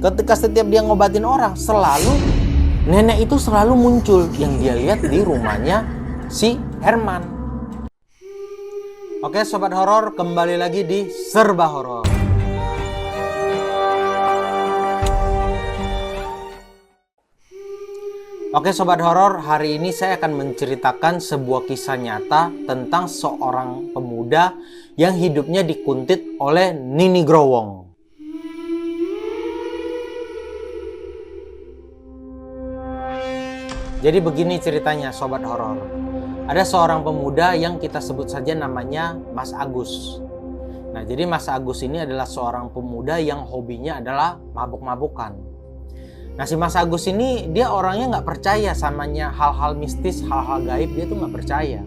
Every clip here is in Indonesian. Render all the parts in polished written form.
ketika setiap dia ngobatin orang, selalu nenek itu selalu muncul yang dia lihat di rumahnya si Herman. Oke sobat horor, kembali lagi di Serba Horor. Oke sobat horor, hari ini saya akan menceritakan sebuah kisah nyata tentang seorang pemuda yang hidupnya dikuntit oleh Nini Growong. Jadi begini ceritanya sobat horor. Ada seorang pemuda yang kita sebut saja namanya Mas Agus. Nah, jadi Mas Agus ini adalah seorang pemuda yang hobinya adalah mabuk-mabukan. Nah, si Mas Agus ini dia orangnya nggak percaya samanya hal-hal mistis, hal-hal gaib, dia tuh nggak percaya.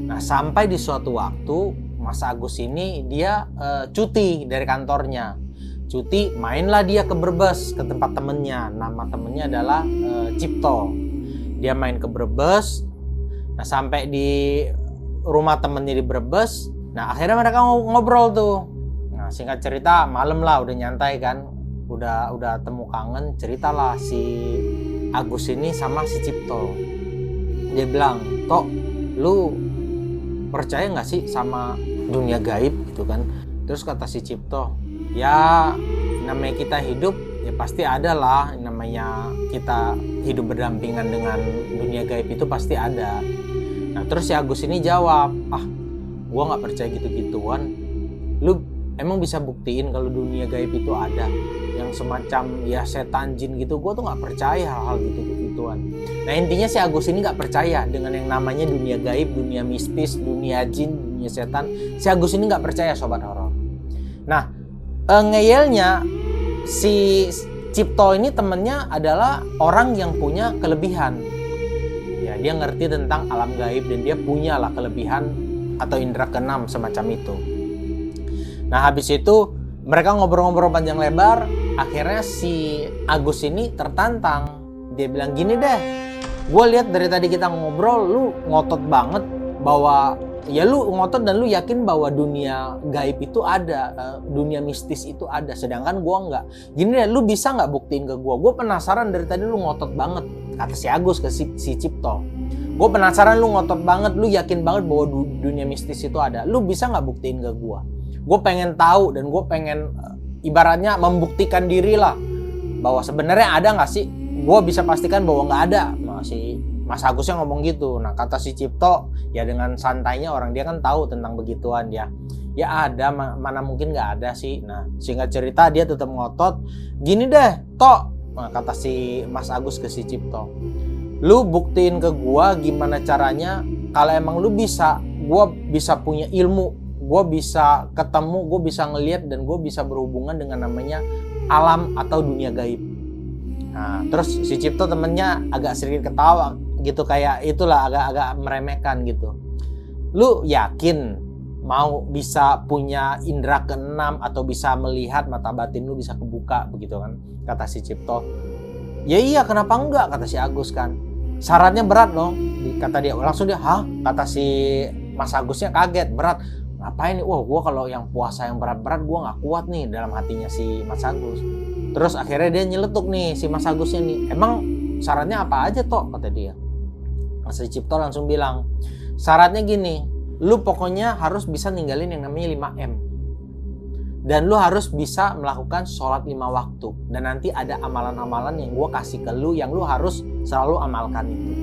Nah, sampai di suatu waktu Mas Agus ini dia cuti dari kantornya. Cuti, mainlah dia ke Brebes, ke tempat temennya. Nama temennya adalah Cipto. Dia main ke Brebes. Nah, sampai di rumah temennya di Brebes. Nah, akhirnya mereka ngobrol tuh. Nah, singkat cerita, malam lah, udah nyantai kan. Udah temu kangen, ceritalah si Agus ini sama si Cipto. Dia bilang, "Tok, lu percaya nggak sih sama dunia gaib?" gitu kan. Terus kata si Cipto, "Ya, namanya kita hidup, ya pasti ada lah, namanya kita hidup berdampingan dengan dunia gaib itu pasti ada." Nah, terus si Agus ini jawab, "Gua nggak percaya gitu-gituan. Lu emang bisa buktiin kalau dunia gaib itu ada? Yang semacam ya setan jin gitu, gua tuh nggak percaya hal-hal gitu-gituan." Nah, intinya si Agus ini nggak percaya dengan yang namanya dunia gaib, dunia mistis, dunia jin, dunia setan. Si Agus ini nggak percaya sobat horor. Nah, ngeyelnya si Cipto ini temennya adalah orang yang punya kelebihan. Ya, dia ngerti tentang alam gaib dan dia punya lah kelebihan atau indera keenam semacam itu. Nah, habis itu mereka ngobrol-ngobrol panjang lebar. Akhirnya si Agus ini tertantang. Dia bilang, "Gini deh, gue lihat dari tadi kita ngobrol, lu ngotot banget bahwa ya lu ngotot dan lu yakin bahwa dunia gaib itu ada, dunia mistis itu ada, sedangkan gue enggak. Gini deh, lu bisa nggak buktiin ke gue? Gue penasaran dari tadi lu ngotot banget," kata si Agus ke si Cipto. "Gue penasaran, lu ngotot banget, lu yakin banget bahwa dunia mistis itu ada. Lu bisa nggak buktiin ke gue? Gue pengen tahu dan gue pengen ibaratnya membuktikan diri lah bahwa sebenarnya ada nggak sih? Gue bisa pastikan bahwa nggak ada." Si Mas Agusnya ngomong gitu. Nah, kata si Cipto, ya dengan santainya, orang dia kan tahu tentang begituan dia. "Ya ada, mana mungkin nggak ada sih." Nah, singkat cerita dia tetap ngotot. "Gini deh, Tok," nah, kata si Mas Agus ke si Cipto, "lu buktiin ke gua gimana caranya kalau emang lu bisa, gua bisa punya ilmu, gua bisa ketemu, gua bisa ngelihat dan gua bisa berhubungan dengan namanya alam atau dunia gaib." Nah, terus si Cipto temennya agak sedikit ketawa gitu, kayak itulah agak meremehkan gitu. "Lu yakin mau bisa punya indera keenam atau bisa melihat, mata batin lu bisa kebuka begitu kan?" Kata si Cipto. "Ya iya, kenapa enggak?" kata si Agus kan. "Syaratnya berat loh," kata dia. Langsung dia, "Hah?" kata si Mas Agusnya kaget. "Berat? Ngapain nih?" "Wah, gua kalau yang puasa yang berat-berat gua nggak kuat nih," dalam hatinya si Mas Agus. Terus akhirnya dia nyeletuk nih si Mas Agusnya nih, "Emang syaratnya apa aja Tok?" kata dia. Mas Cipto langsung bilang, "Syaratnya gini, lu pokoknya harus bisa ninggalin yang namanya 5M. Dan lu harus bisa melakukan sholat 5 waktu. Dan nanti ada amalan-amalan yang gue kasih ke lu yang lu harus selalu amalkan itu."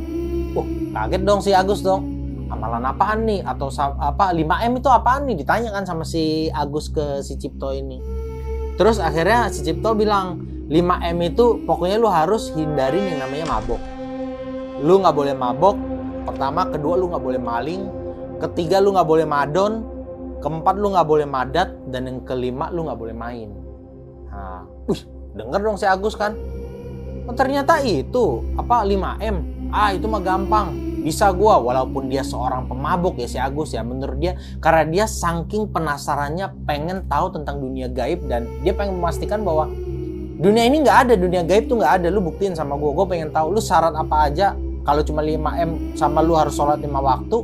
Kaget dong si Agus dong. Amalan apaan nih? Atau apa 5M itu apaan nih? Ditanyakan sama si Agus ke si Cipto ini. Terus akhirnya si Cipto bilang, 5M itu pokoknya lu harus hindarin yang namanya mabok. Lu gak boleh mabok. Pertama, kedua lu gak boleh maling. Ketiga lu gak boleh madon. Keempat lu gak boleh madat. Dan yang kelima lu gak boleh main. Nah, denger dong si Agus kan. Ternyata itu 5M. Itu mah gampang. Bisa gua, walaupun dia seorang pemabuk ya si Agus ya, menurut dia karena dia saking penasarannya pengen tahu tentang dunia gaib dan dia pengen memastikan bahwa dunia ini nggak ada, dunia gaib tuh nggak ada. Lu buktiin sama gua pengen tahu lu syarat apa aja. Kalau cuma 5M sama lu harus sholat 5 waktu,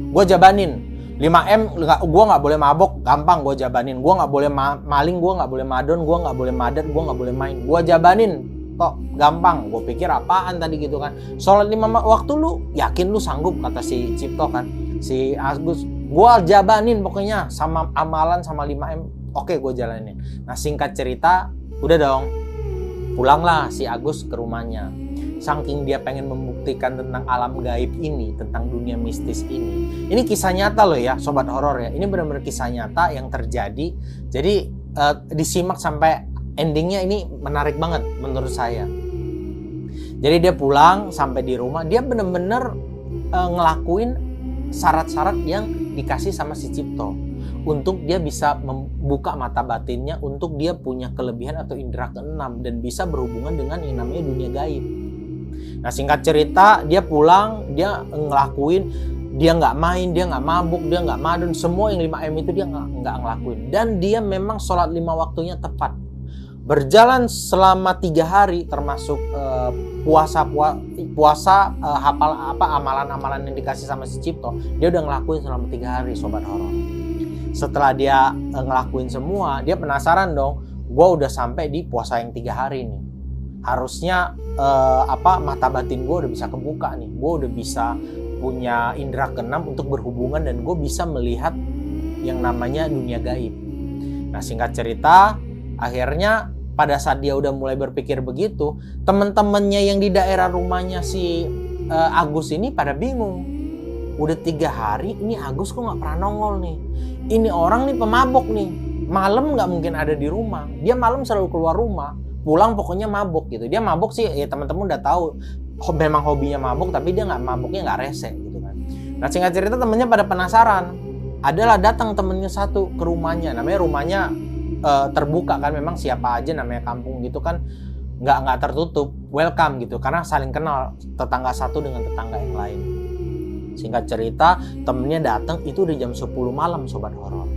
gua jabanin 5M, gue nggak boleh mabok, gampang gue jabanin. Gue nggak boleh maling, gue nggak boleh madon, gue nggak boleh madat, gue nggak boleh main. Gue jabanin, kok gampang. Gue pikir apaan tadi gitu kan. Sholat 5 waktu lu yakin lu sanggup, kata si Cipto kan, si Agus. Gue jabanin pokoknya sama amalan sama 5M. Oke, gue jalanin. Nah singkat cerita, udah dong, pulanglah si Agus ke rumahnya. Saking dia pengen membuktikan tentang alam gaib ini, tentang dunia mistis ini. Ini kisah nyata loh ya, sobat horor ya. Ini benar-benar kisah nyata yang terjadi. Jadi disimak sampai endingnya, ini menarik banget menurut saya. Jadi dia pulang sampai di rumah, dia benar-benar ngelakuin syarat-syarat yang dikasih sama si Cipto. Untuk dia bisa membuka mata batinnya, untuk dia punya kelebihan atau indera keenam dan bisa berhubungan dengan yang namanya dunia gaib. Nah singkat cerita, dia pulang, dia ngelakuin, dia nggak main, dia nggak mabuk, dia nggak madon, semua yang 5M itu dia nggak ngelakuin. Dan dia memang sholat 5 waktunya tepat. Berjalan selama 3 hari, termasuk puasa hafal amalan-amalan yang dikasih sama si Cipto, dia udah ngelakuin selama 3 hari, sobat horor. Setelah dia ngelakuin semua, dia penasaran dong, gue udah sampai di puasa yang 3 hari nih. Harusnya mata batin gue udah bisa kebuka nih, gue udah bisa punya indera keenam untuk berhubungan dan gue bisa melihat yang namanya dunia gaib. Nah singkat cerita, akhirnya pada saat dia udah mulai berpikir begitu, temen-temennya yang di daerah rumahnya si Agus ini pada bingung. Udah 3 hari ini Agus kok nggak pernah nongol nih. Ini orang nih pemabok nih, malam nggak mungkin ada di rumah. Dia malam selalu keluar rumah, pulang pokoknya mabuk gitu. Dia mabuk sih ya teman-teman udah tahu, memang hobinya mabuk, tapi dia nggak mabuknya nggak rese gitu kan. Nah singkat cerita temennya pada penasaran, adalah datang temennya satu ke rumahnya. Namanya rumahnya terbuka kan, memang siapa aja namanya kampung gitu kan, nggak tertutup, welcome gitu, karena saling kenal tetangga satu dengan tetangga yang lain. Singkat cerita temennya datang itu udah jam 10 malam, sobat horor.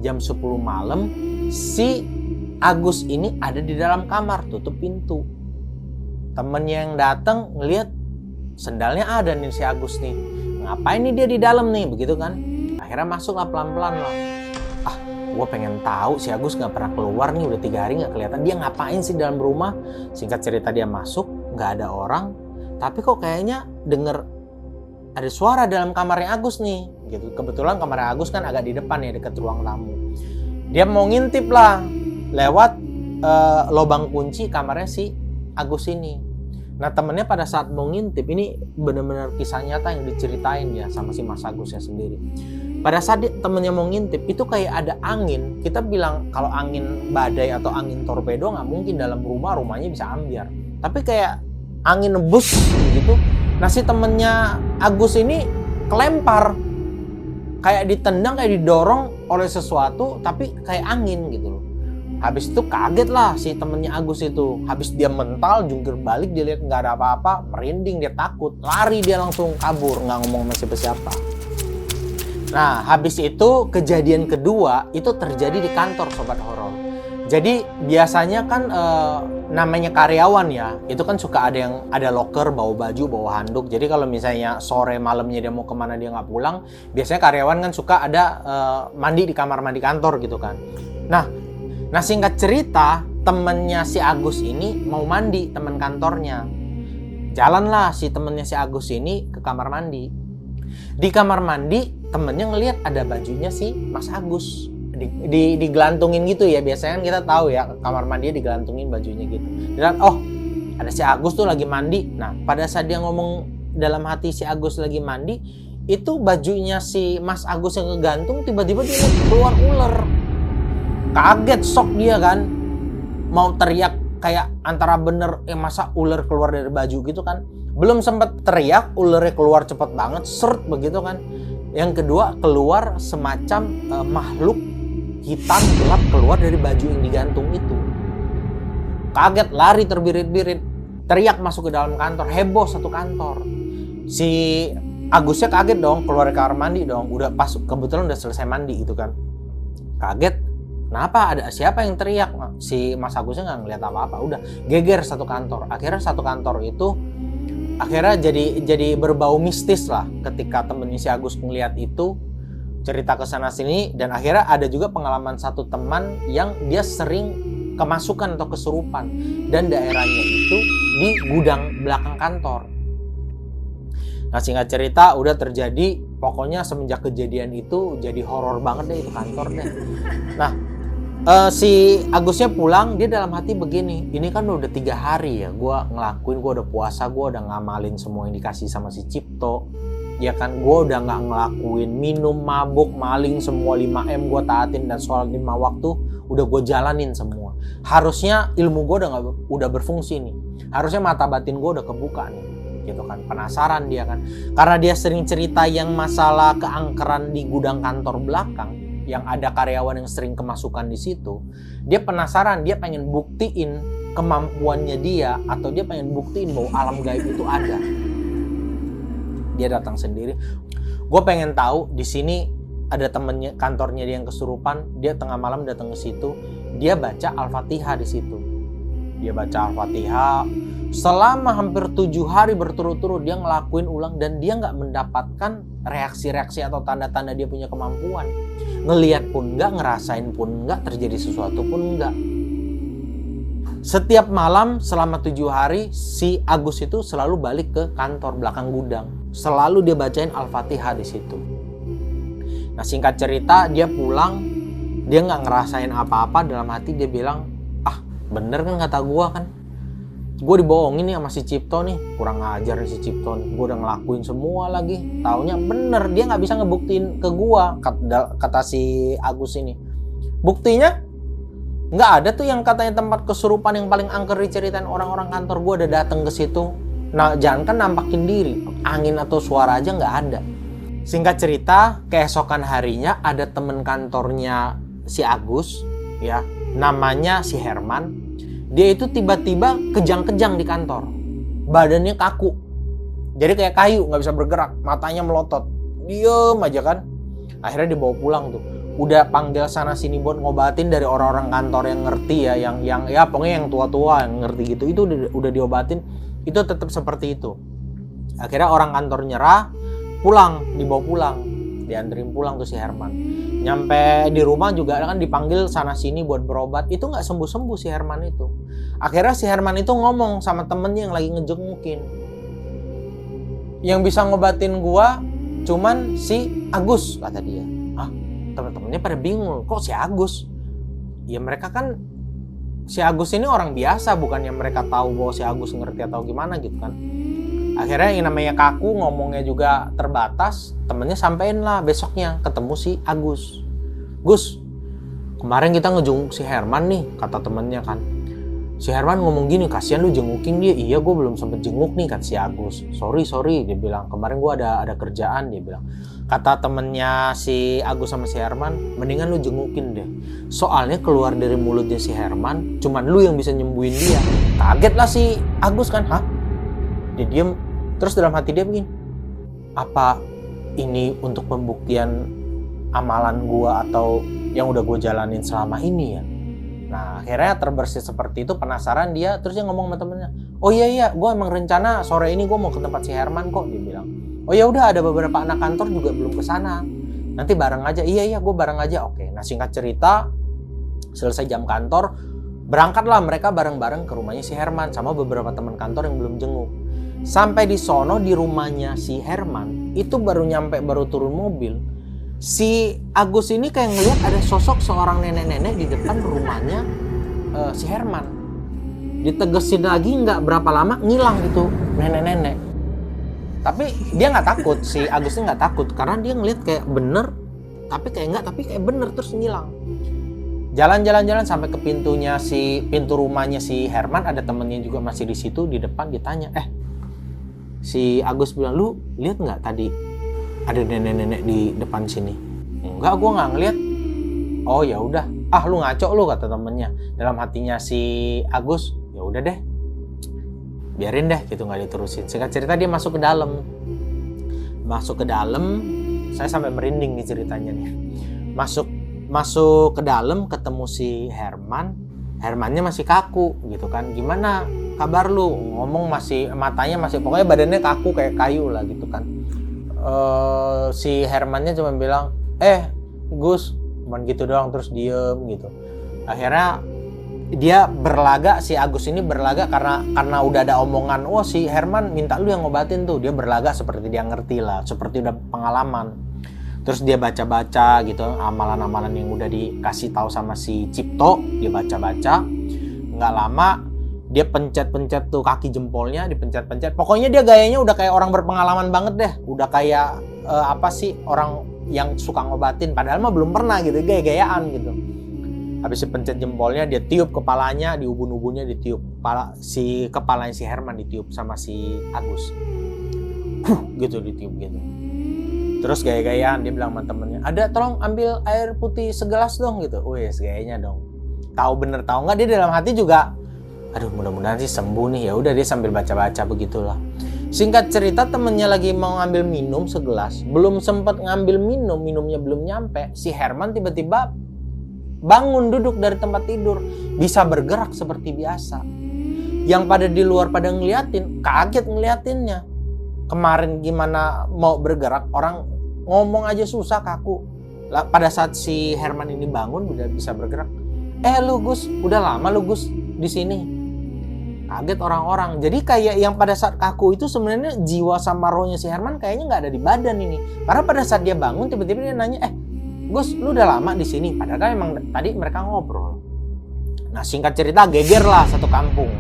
Jam 10 malam si Agus ini ada di dalam kamar, tutup pintu. Temennya yang datang ngelihat sendalnya ada nih si Agus nih. Ngapain nih dia di dalam nih, begitu kan? Akhirnya masuklah pelan-pelan lah. Gue pengen tahu si Agus nggak pernah keluar nih, udah 3 hari nggak kelihatan. Dia ngapain sih dalam rumah? Singkat cerita dia masuk, nggak ada orang. Tapi kok kayaknya denger ada suara dalam kamarnya Agus nih. Gitu. Kebetulan kamarnya Agus kan agak di depan ya, dekat ruang tamu. Dia mau ngintip lah lewat lubang kunci kamarnya si Agus ini. Nah temennya pada saat mau ngintip, ini benar-benar kisah nyata yang diceritain ya sama si Mas Agusnya sendiri. Pada saat temennya mau ngintip, itu kayak ada angin. Kita bilang kalau angin badai atau angin torpedo nggak mungkin dalam rumahnya bisa ambiar. Tapi kayak angin nebus gitu. Nah si temennya Agus ini kelempar, kayak ditendang, kayak didorong oleh sesuatu, tapi kayak angin gitu loh. Habis itu kaget lah si temennya Agus itu. Habis dia mental, jungkir balik, dia lihat nggak ada apa-apa, merinding, dia takut, lari, dia langsung kabur, nggak ngomong sama siapa-siapa. Nah habis itu kejadian kedua itu terjadi di kantor, sobat horor. Jadi biasanya kan namanya karyawan ya, itu kan suka ada locker, bawa baju, bawa handuk. Jadi kalau misalnya sore malamnya dia mau kemana dia nggak pulang, biasanya karyawan kan suka ada mandi di kamar mandi kantor gitu kan. Nah singkat cerita temennya si Agus ini mau mandi, teman kantornya. Jalanlah si temennya si Agus ini ke kamar mandi. Di kamar mandi temennya ngelihat ada bajunya si Mas Agus digelantungin gitu ya. Biasanya kan kita tahu ya kamar mandi digelantungin bajunya gitu. Dan oh ada si Agus tuh lagi mandi. Nah pada saat dia ngomong dalam hati si Agus lagi mandi, itu bajunya si Mas Agus yang kegantung, tiba-tiba dia keluar ular. Kaget, shock dia kan, mau teriak kayak antara bener masa ular keluar dari baju gitu kan. Belum sempat teriak, ularnya keluar cepet banget, seret begitu kan. Yang kedua keluar semacam makhluk hitam gelap keluar dari baju yang digantung itu. Kaget, lari terbirit-birit, teriak masuk ke dalam kantor, heboh satu kantor. Si Agusnya kaget dong, keluar dari kamar mandi dong, udah pas kebetulan udah selesai mandi gitu kan. Kaget, kenapa, ada siapa yang teriak? Si Mas Agusnya nggak ngeliat apa-apa, udah geger satu kantor. Akhirnya satu kantor itu akhirnya jadi berbau mistis lah ketika temennya si Agus ngeliat itu. cerita ke sana sini, dan akhirnya ada juga pengalaman satu teman yang dia sering kemasukan atau kesurupan, dan daerahnya itu di gudang belakang kantor. Nah, singkat cerita udah terjadi, pokoknya semenjak kejadian itu jadi horor banget deh itu kantor deh. Nah, si Agusnya pulang, dia dalam hati begini, ini kan udah 3 hari ya gue ngelakuin, gue udah puasa, gue udah ngamalin semua yang dikasih sama si Cipto, ya kan, gue udah nggak ngelakuin minum, mabuk, maling, semua 5M gue taatin, dan sholat 5 waktu udah gue jalanin semua. Harusnya ilmu gue udah berfungsi nih, harusnya mata batin gue udah kebuka nih, gitu kan. Penasaran dia kan, karena dia sering cerita yang masalah keangkeran di gudang kantor belakang, yang ada karyawan yang sering kemasukan di situ. Dia penasaran, dia pengen buktiin kemampuannya dia, atau dia pengen buktiin bahwa alam gaib itu ada. Dia datang sendiri. Gue pengen tahu, di sini ada temennya kantornya dia yang kesurupan, dia tengah malam datang ke situ, dia baca Al-Fatihah di situ. Dia baca Al-Fatihah selama hampir 7 hari berturut-turut, dia ngelakuin ulang, dan dia nggak mendapatkan reaksi-reaksi atau tanda-tanda dia punya kemampuan. Ngelihat pun nggak, ngerasain pun nggak, terjadi sesuatu pun nggak. Setiap malam selama 7 hari, si Agus itu selalu balik ke kantor belakang gudang. Selalu dia bacain Al-Fatihah di situ. Nah, singkat cerita, dia pulang, dia nggak ngerasain apa-apa. Dalam hati dia bilang, ah bener kan kata gua kan, gue dibohongin nih sama si Cipto nih, kurang ajar nih si Cipto nih, gue udah ngelakuin semua lagi, taunya bener, dia nggak bisa ngebuktiin ke gue, kata si Agus ini. Buktinya nggak ada tuh yang katanya tempat kesurupan yang paling angker diceritain orang-orang kantor gue, udah dateng ke situ. Nah, jangan kan nampakin diri, angin atau suara aja nggak ada. Singkat cerita, keesokan harinya ada temen kantornya si Agus, ya, namanya si Herman. Dia itu tiba-tiba kejang-kejang di kantor, badannya kaku, jadi kayak kayu, nggak bisa bergerak, matanya melotot, diem aja kan. Akhirnya dibawa pulang tuh, udah panggil sana sini buat ngobatin dari orang-orang kantor yang ngerti ya, yang ya pokoknya yang tua-tua yang ngerti gitu, itu udah diobatin, itu tetap seperti itu. Akhirnya orang kantor nyerah, pulang, dibawa pulang, dianterin pulang tuh si Herman. Nyampe di rumah juga kan dipanggil sana sini buat berobat, itu nggak sembuh-sembuh si Herman itu. Akhirnya si Herman itu ngomong sama temennya yang lagi ngejengukin, yang bisa ngobatin gua cuman si Agus, kata dia. Ah, temen-temennya pada bingung, kok si Agus? Ya mereka kan, si Agus ini orang biasa, bukan yang mereka tahu bahwa si Agus ngerti atau gimana gitu kan. Akhirnya yang namanya kaku, ngomongnya juga terbatas, temennya sampein lah besoknya ketemu si Agus. Gus, kemarin kita ngejenguk si Herman nih, kata temennya kan. Si Herman ngomong gini, kasihan lu jengukin dia. Iya, gue belum sempet jenguk nih, kata si Agus. Sorry, dia bilang, kemarin gue ada kerjaan, dia bilang. Kata temennya si Agus sama si Herman, mendingan lu jengukin deh. Soalnya keluar dari mulutnya si Herman, cuman lu yang bisa nyembuhin dia. Kaget lah si Agus kan, hah? Dia diem. Terus dalam hati dia begini, apa ini untuk pembuktian amalan gua atau yang udah gue jalanin selama ini ya? Nah, akhirnya terbersit seperti itu, penasaran dia, terus dia ngomong sama temennya, oh iya, gue emang rencana sore ini gue mau ke tempat si Herman kok, dia bilang. Oh ya udah, ada beberapa anak kantor juga belum kesana, nanti bareng aja. Iya, gue bareng aja. Oke. Nah, singkat cerita, selesai jam kantor, berangkatlah mereka bareng-bareng ke rumahnya si Herman sama beberapa teman kantor yang belum jenguk. Sampai di sono, di rumahnya si Herman, itu baru turun mobil, si Agus ini kayak ngeliat ada sosok seorang nenek-nenek di depan rumahnya si Herman. Ditegesin lagi nggak berapa lama, ngilang gitu nenek-nenek. Tapi dia nggak takut, si Agus ini nggak takut, karena dia ngeliat kayak bener, tapi kayak nggak, tapi kayak bener, terus ngilang. Jalan-jalan sampai ke pintu rumahnya si Herman, ada temennya juga masih di situ di depan. Ditanya, si Agus bilang, lu lihat nggak tadi ada nenek-nenek di depan sini? Enggak, gue nggak ngeliat. Oh ya udah, lu ngaco lu, kata temennya. Dalam hatinya si Agus, ya udah deh, biarin deh gitu, nggak diterusin. Singkat cerita dia masuk ke dalam. Saya sampai merinding nih ceritanya nih. Masuk ke dalam, ketemu si Hermannya masih kaku gitu kan. Gimana kabar lu? Ngomong masih, matanya masih, pokoknya badannya kaku kayak kayu lah gitu kan. Si Hermannya cuma bilang, Gus, cuman gitu doang, terus diem gitu. Akhirnya dia berlagak, si Agus ini berlagak karena udah ada omongan, oh si Herman minta lu yang ngobatin tuh. Dia berlagak seperti dia ngerti lah, seperti udah pengalaman. Terus dia baca-baca gitu amalan-amalan yang udah dikasih tahu sama si Cipto, dia baca-baca. Nggak lama dia pencet-pencet tuh kaki jempolnya, dipencet-pencet. Pokoknya dia gayanya udah kayak orang berpengalaman banget deh. Udah kayak apa sih, orang yang suka ngobatin, padahal mah belum pernah gitu, gaya-gayaan gitu. Habis dipencet jempolnya, dia tiup kepalanya, di ubun-ubunnya ditiup, kepalanya si Herman ditiup sama si Agus. Gitu ditiup gitu. Terus gaya-gayaan dia bilang sama temennya, ada tolong ambil air putih segelas dong gitu. Wih, gayanya dong. Tahu bener tahu nggak, dia dalam hati juga, aduh mudah-mudahan sih sembuh nih. Ya udah, dia sambil baca-baca begitulah. Singkat cerita, temennya lagi mau ngambil minum segelas, belum sempat ngambil minumnya belum nyampe, si Herman tiba-tiba bangun, duduk dari tempat tidur, bisa bergerak seperti biasa. Yang pada di luar pada ngeliatin, kaget ngeliatinnya. Kemarin gimana mau bergerak, orang ngomong aja susah, kaku. Pada saat si Herman ini bangun udah bisa bergerak. Lu Gus, udah lama lu Gus di sini. Kaget orang-orang. Jadi kayak yang pada saat kaku itu sebenarnya jiwa sama rohnya si Herman kayaknya nggak ada di badan ini. Karena pada saat dia bangun tiba-tiba dia nanya, Gus, lu udah lama di sini? Padahal kan emang tadi mereka ngobrol. Nah, singkat cerita geger lah satu kampung.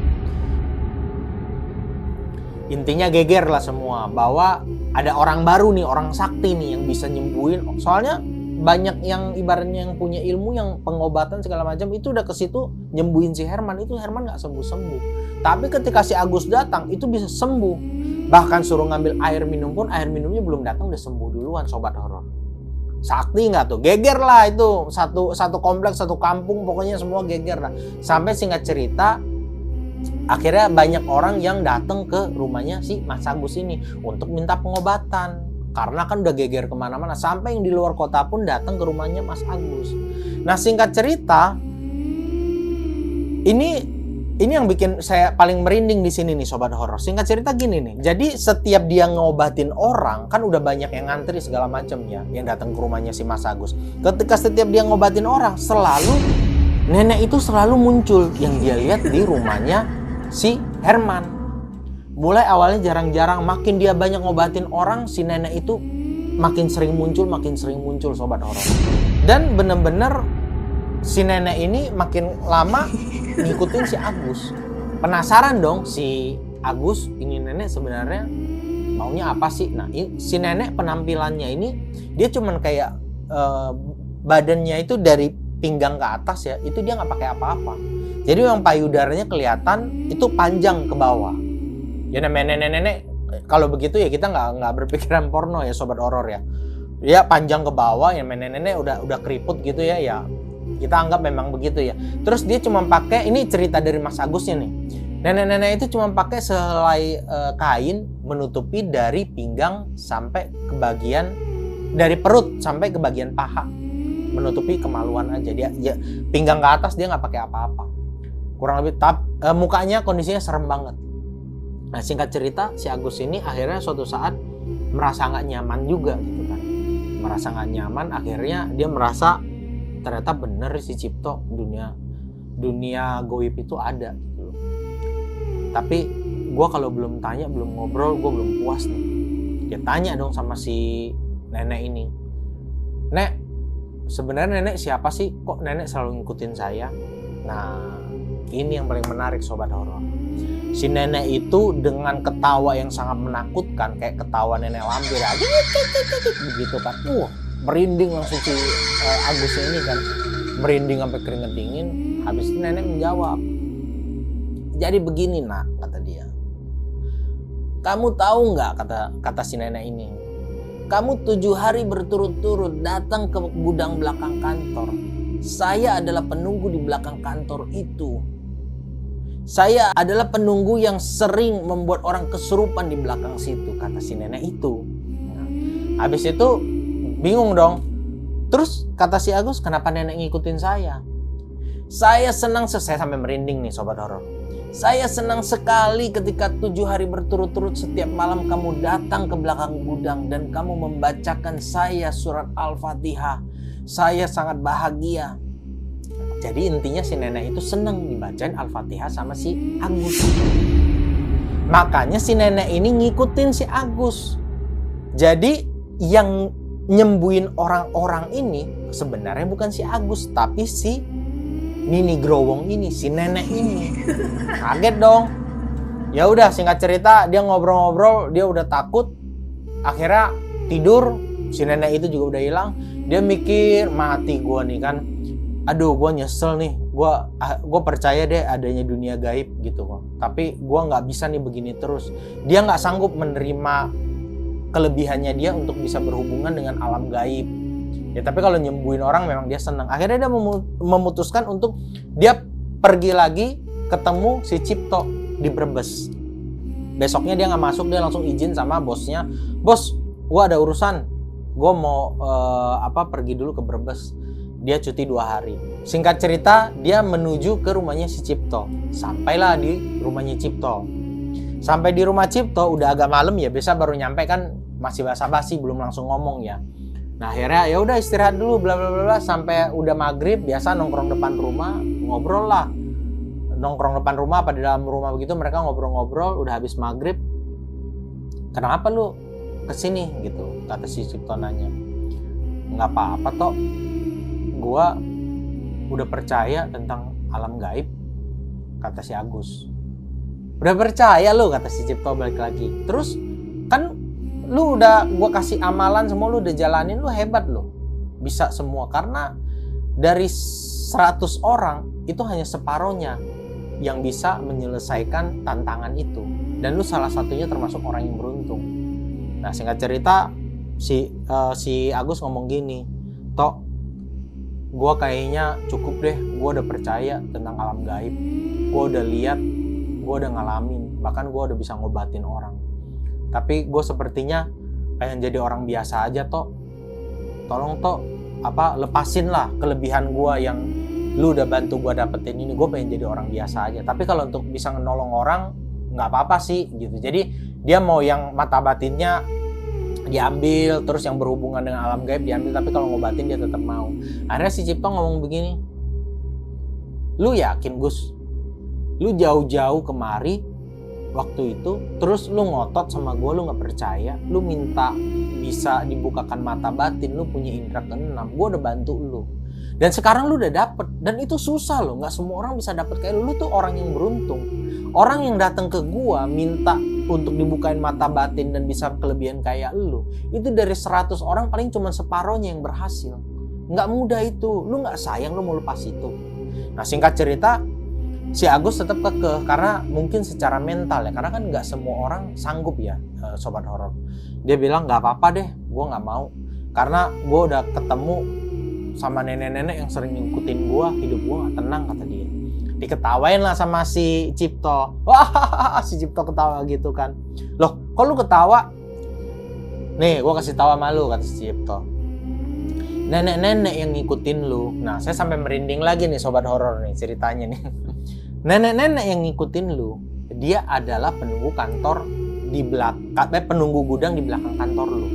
Intinya geger lah semua bahwa ada orang baru nih, orang sakti nih yang bisa nyembuhin. Soalnya banyak yang ibaratnya yang punya ilmu, yang pengobatan segala macam itu udah ke situ nyembuhin si Herman. Itu Herman nggak sembuh-sembuh. Tapi ketika si Agus datang itu bisa sembuh. Bahkan suruh ngambil air minum pun air minumnya belum datang udah sembuh duluan, sobat horor. Sakti nggak tuh? Geger lah itu satu kompleks, satu kampung, pokoknya semua geger lah. Sampai singkat cerita, akhirnya banyak orang yang datang ke rumahnya si Mas Agus ini untuk minta pengobatan. Karena kan udah geger kemana-mana. Sampai yang di luar kota pun datang ke rumahnya Mas Agus. Nah, singkat cerita, ini yang bikin saya paling merinding di sini nih sobat horor. Singkat cerita gini nih. Jadi setiap dia ngobatin orang, kan udah banyak yang ngantri segala macam ya, yang datang ke rumahnya si Mas Agus. Ketika setiap dia ngobatin orang, selalu nenek itu selalu muncul yang dia lihat di rumahnya si Herman. Mulai awalnya jarang-jarang, makin dia banyak ngobatin orang, si nenek itu makin sering muncul sobat horor. Dan bener-bener si nenek ini makin lama ngikutin si Agus. Penasaran dong si Agus, ini nenek sebenarnya maunya apa sih? Nah, si nenek penampilannya ini dia cuman kayak badannya itu dari pinggang ke atas ya, itu dia nggak pakai apa-apa. Jadi yang payudaranya kelihatan itu panjang ke bawah. Ya namanya nenek-nenek kalau begitu ya kita nggak berpikiran porno ya sobat horor ya. Dia panjang ke bawah, ya nenek-nenek udah keriput gitu ya. Kita anggap memang begitu ya. Terus dia cuma pakai, ini cerita dari Mas Agusnya nih. Nenek-nenek itu cuma pakai selai kain menutupi dari pinggang sampai ke bagian, dari perut sampai ke bagian paha. Menutupi kemaluan aja. Dia pinggang ke atas dia nggak pakai apa-apa. Kurang lebih mukanya kondisinya serem banget. Nah, singkat cerita si Agus ini akhirnya suatu saat merasa nggak nyaman juga gitu kan. Merasa nggak nyaman, akhirnya dia merasa ternyata bener si Cipto, dunia goib itu ada gitu. Tapi gue kalau belum tanya, belum ngobrol, gue belum puas nih. Dia tanya dong sama si nenek ini, Nek, sebenarnya nenek siapa sih? Kok nenek selalu ngikutin saya? Nah, ini yang paling menarik sobat horor. Si nenek itu dengan ketawa yang sangat menakutkan, kayak ketawa nenek lampir aja begitu kan. Merinding langsung si Agusnya ini kan, merinding sampai keringet dingin. Habis itu nenek menjawab, jadi begini nak, kata dia, kamu tahu nggak, kata si nenek ini, kamu 7 hari berturut-turut datang ke gudang belakang kantor. Saya adalah penunggu di belakang kantor itu. Saya adalah penunggu yang sering membuat orang kesurupan di belakang situ, kata si nenek itu. Nah, habis itu bingung dong. Terus kata si Agus, kenapa nenek ngikutin saya? Saya senang, saya sampai merinding nih sobat horor. Saya senang sekali ketika 7 hari berturut-turut setiap malam kamu datang ke belakang gudang dan kamu membacakan saya surat Al-Fatihah. Saya sangat bahagia. Jadi intinya si nenek itu senang dibacain Al-Fatihah sama si Agus. Makanya si nenek ini ngikutin si Agus. Jadi yang nyembuhin orang-orang ini sebenarnya bukan si Agus, tapi si Nini Growong ini, si nenek ini. Kaget dong. Ya udah, singkat cerita dia ngobrol-ngobrol, dia udah takut. Akhirnya tidur, si nenek itu juga udah hilang. Dia mikir, mati gua nih kan. Aduh, gua nyesel nih. Gua percaya deh adanya dunia gaib gitu kok. Tapi gua nggak bisa nih begini terus. Dia nggak sanggup menerima kelebihannya dia untuk bisa berhubungan dengan alam gaib. Ya tapi kalau nyembuhin orang memang dia senang. Akhirnya dia memutuskan untuk dia pergi lagi ketemu si Cipto di Brebes. Besoknya dia nggak masuk, dia langsung izin sama bosnya. Bos, gua ada urusan. Gua mau pergi dulu ke Brebes. Dia cuti 2 hari. Singkat cerita, dia menuju ke rumahnya si Cipto. Sampailah di rumahnya Cipto. Sampai di rumah Cipto udah agak malam ya, biasa baru nyampe kan masih basa-basi, belum langsung ngomong ya. Nah akhirnya ya udah istirahat dulu bla bla bla sampai udah maghrib, biasa nongkrong depan rumah ngobrol lah. Nongkrong depan rumah apa di dalam rumah begitu, mereka ngobrol-ngobrol. Udah habis maghrib, kenapa lu kesini gitu, kata si Cipto nanya. Nggak apa-apa toh, gua udah percaya tentang alam gaib, kata si Agus. Udah percaya lu, kata si Cipto balik lagi. Terus kan lu udah gua kasih amalan semua, lu udah jalanin, lu hebat lu. Bisa semua, karena dari 100 orang itu hanya separohnya yang bisa menyelesaikan tantangan itu. Dan lu salah satunya termasuk orang yang beruntung. Nah singkat cerita si Agus ngomong gini, Tok, gua kayaknya cukup deh, gua udah percaya tentang alam gaib. Gua udah lihat, gue udah ngalamin, bahkan gue udah bisa ngobatin orang. Tapi gue sepertinya pengen jadi orang biasa aja, Tok. Tolong, Tok, lepasin lah kelebihan gue yang lu udah bantu gue dapetin ini. Gue pengen jadi orang biasa aja. Tapi kalau untuk bisa nolong orang, nggak apa-apa sih, gitu. Jadi dia mau yang mata batinnya diambil, terus yang berhubungan dengan alam gaib diambil. Tapi kalau ngobatin dia tetap mau. Akhirnya si Cipto ngomong begini, lu yakin, Gus? Lu jauh-jauh kemari waktu itu, terus lu ngotot sama gue, lu gak percaya, lu minta bisa dibukakan mata batin, lu punya indera keenam, gue udah bantu lu. Dan sekarang lu udah dapet, dan itu susah loh, gak semua orang bisa dapet kayak lu tuh orang yang beruntung. Orang yang datang ke gue minta untuk dibukain mata batin dan bisa kelebihan kayak lu, itu dari 100 orang paling cuma separohnya yang berhasil. Gak mudah itu, lu gak sayang lu mau lepas itu. Nah singkat cerita, si Agus tetap kekeh karena mungkin secara mental ya, karena kan nggak semua orang sanggup ya, sobat horor. Dia bilang nggak apa-apa deh, gue nggak mau, karena gue udah ketemu sama nenek-nenek yang sering ngikutin gue, hidup gue nggak tenang, kata dia. Diketawain lah sama si Cipto. Wah, si Cipto ketawa gitu kan. Loh, kok lu ketawa? Nih, gue kasih tahu sama lu, kata si Cipto. Nenek-nenek yang ngikutin lu. Nah, saya sampai merinding lagi nih sobat horor nih ceritanya nih. Nenek-nenek yang ngikutin lu, dia adalah penunggu kantor di belakang, penunggu gudang di belakang kantor lu.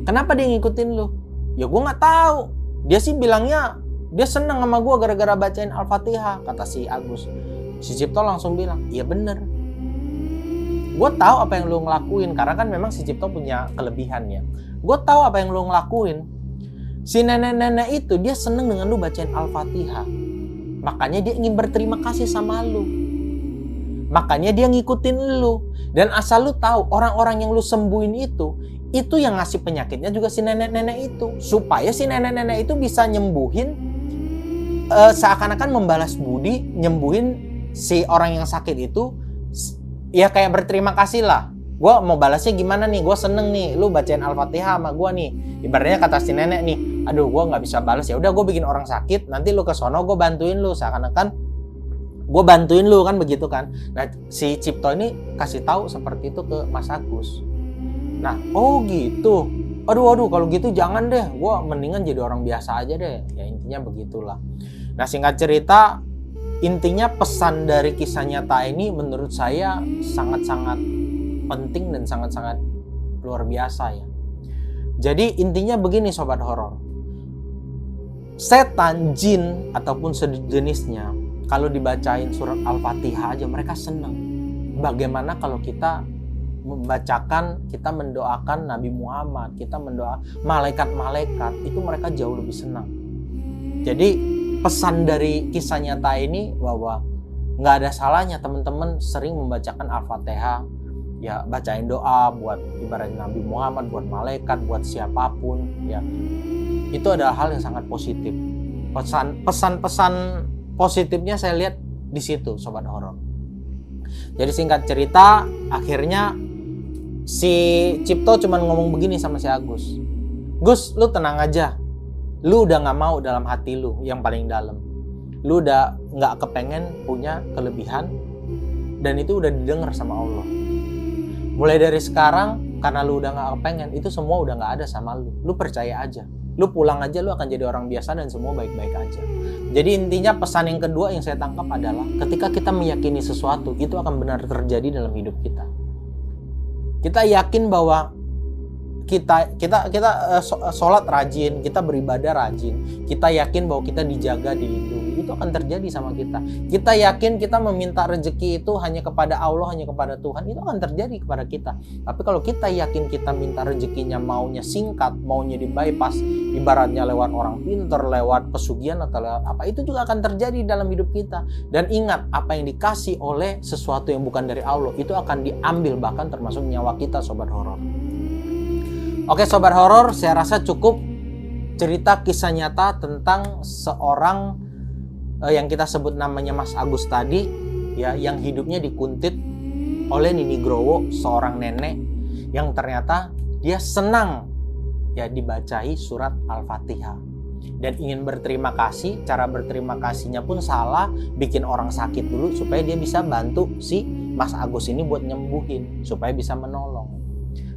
Kenapa dia ngikutin lu? Ya gue nggak tahu. Dia sih bilangnya dia seneng sama gue gara-gara bacain Al-Fatihah, kata si Agus. Si Cipto langsung bilang, iya bener. Gue tahu apa yang lu ngelakuin, karena kan memang si Cipto punya kelebihan ya. Gue tahu apa yang lu ngelakuin. Si nenek-nenek itu dia seneng dengan lu bacain Al-Fatihah. Makanya dia ingin berterima kasih sama lu. Makanya dia ngikutin lu. Dan asal lu tahu, orang-orang yang lu sembuhin itu yang ngasih penyakitnya juga si nenek-nenek itu. Supaya si nenek-nenek itu bisa nyembuhin, seakan-akan membalas budi, nyembuhin si orang yang sakit itu. Ya kayak berterima kasih lah. Gue mau balasnya gimana nih, gue seneng nih, lu bacain Al-Fatihah sama gue nih. Ibaratnya kata si nenek nih, aduh gue gak bisa balas, ya udah gue bikin orang sakit, nanti lu ke sono gue bantuin lu, seakan-akan gue bantuin lu kan begitu kan. Nah si Cipto ini kasih tahu seperti itu ke Mas Agus. Nah oh gitu, aduh kalau gitu jangan deh, gue mendingan jadi orang biasa aja deh. Ya intinya begitulah. Nah singkat cerita, intinya pesan dari kisah nyata ini menurut saya sangat-sangat penting dan sangat-sangat luar biasa ya. Jadi intinya begini sobat horor. Setan, jin ataupun sejenisnya kalau dibacain surat Al-Fatihah aja mereka senang. Bagaimana kalau kita membacakan, kita mendoakan Nabi Muhammad, kita mendoakan malaikat-malaikat, itu mereka jauh lebih senang. Jadi pesan dari kisah nyata ini bahwa nggak ada salahnya teman-teman sering membacakan Al-Fatihah, ya bacain doa buat ibarat Nabi Muhammad, buat malaikat, buat siapapun, ya itu adalah hal yang sangat positif. Pesan-pesan positifnya saya lihat di situ sobat horor. Jadi singkat cerita, akhirnya si Cipto cuman ngomong begini sama si Agus. Gus, lu tenang aja. Lu udah gak mau dalam hati lu yang paling dalam. Lu udah gak kepengen punya kelebihan. Dan itu udah didengar sama Allah. Mulai dari sekarang, karena lu udah gak kepengen, itu semua udah gak ada sama lu. Lu percaya aja. Lu pulang aja, lu akan jadi orang biasa dan semua baik-baik aja. Jadi intinya pesan yang kedua yang saya tangkap adalah ketika kita meyakini sesuatu, itu akan benar terjadi dalam hidup kita. Kita yakin bahwa kita sholat rajin, kita beribadah rajin, kita yakin bahwa kita dijaga, dilindungi, itu akan terjadi sama kita. Kita yakin kita meminta rezeki itu hanya kepada Allah, hanya kepada Tuhan, itu akan terjadi kepada kita. Tapi kalau kita yakin kita minta rezekinya maunya singkat, maunya di bypass, ibaratnya lewat orang pintar, lewat pesugihan atau lewat apa, itu juga akan terjadi dalam hidup kita. Dan ingat, apa yang dikasih oleh sesuatu yang bukan dari Allah, itu akan diambil, bahkan termasuk nyawa kita sobat horor. Oke sobat horor, saya rasa cukup cerita kisah nyata tentang seorang yang kita sebut namanya Mas Agus tadi, ya, yang hidupnya dikuntit oleh Nini Growo, seorang nenek yang ternyata dia senang ya dibacai surat Al-Fatihah dan ingin berterima kasih. Cara berterima kasihnya pun salah, bikin orang sakit dulu supaya dia bisa bantu si Mas Agus ini buat nyembuhin, supaya bisa menolong.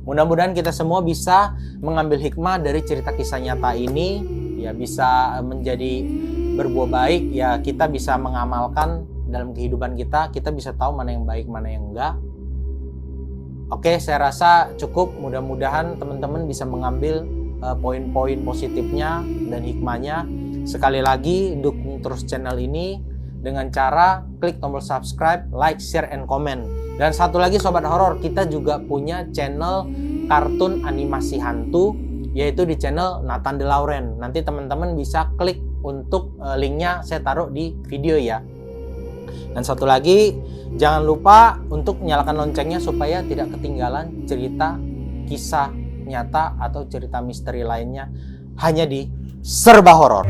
Mudah-mudahan kita semua bisa mengambil hikmah dari cerita kisah nyata ini, ya bisa menjadi berbuah baik, ya kita bisa mengamalkan dalam kehidupan kita, kita bisa tahu mana yang baik, mana yang enggak. Oke, saya rasa cukup. Mudah-mudahan teman-teman bisa mengambil poin-poin positifnya dan hikmahnya. Sekali lagi, dukung terus channel ini dengan cara klik tombol subscribe, like, share, and comment. Dan satu lagi sobat horor, kita juga punya channel kartun animasi hantu, yaitu di channel Nathan De Lauren. Nanti teman-teman bisa klik untuk linknya saya taruh di video ya. Dan satu lagi, jangan lupa untuk nyalakan loncengnya supaya tidak ketinggalan cerita kisah nyata atau cerita misteri lainnya hanya di Serba Horor.